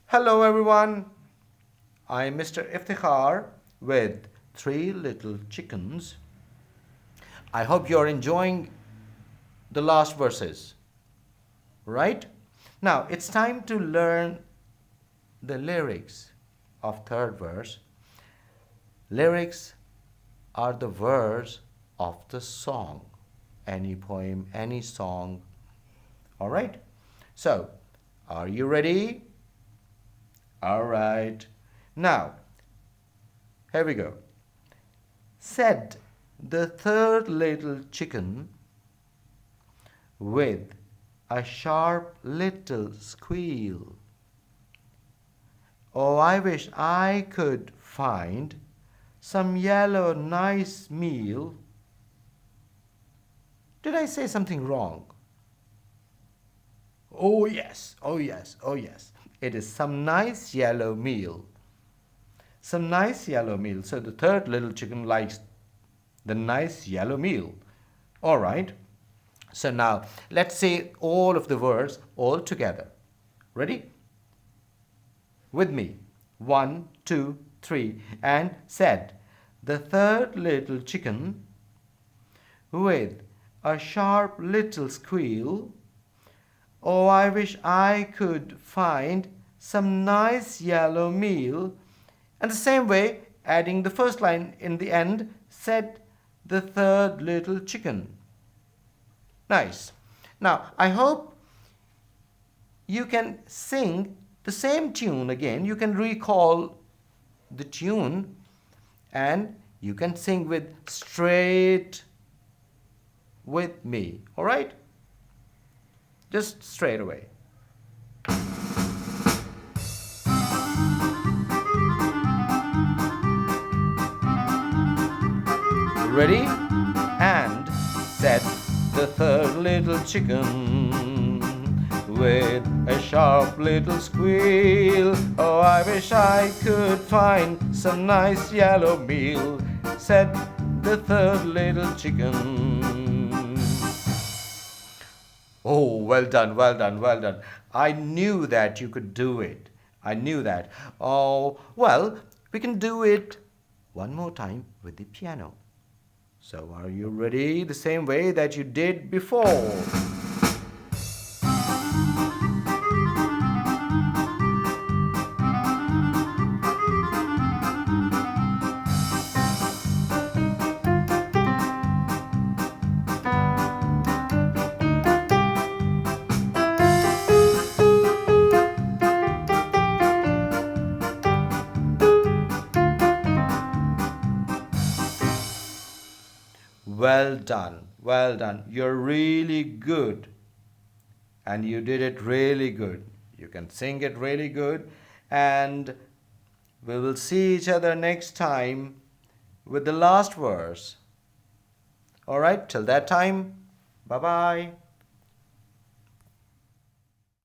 Hello everyone, I'm Mr. Iftikhar with Three Little Chickens. I hope you're enjoying the last verses, right? Now it's time to learn the lyrics of third verse. Lyrics are the words of the song, any poem, any song. All right? So, are you ready? All right. Now, here we go. Said the third little chicken with a sharp little squeal. Oh, I wish I could find some yellow nice meal. Did I say something wrong? Oh, yes, oh, yes, oh, yes. It is some nice yellow meal. Some nice yellow meal. So the third little chicken likes the nice yellow meal. All right. So now let's say all of the words all together. Ready? With me. 1, 2, 3. And said the third little chicken with a sharp little squeal. Oh, I wish I could find some nice yellow meal. And the same way, adding the first line in the end, said the third little chicken. Nice. Now, I hope you can sing the same tune again. You can recall the tune and you can sing with straight with me. All right? Just straight away. Ready? And said the third little chicken with a sharp little squeal. Oh, I wish I could find some nice yellow meal, said the third little chicken. Oh, well done, well done, well done. I knew that you could do it. I knew that. Oh, well, we can do it one more time with the piano. So are you ready the same way that you did before? Well done, well done. You're really good. And you did it really good. You can sing it really good. And we will see each other next time with the last verse. All right, till that time, bye bye.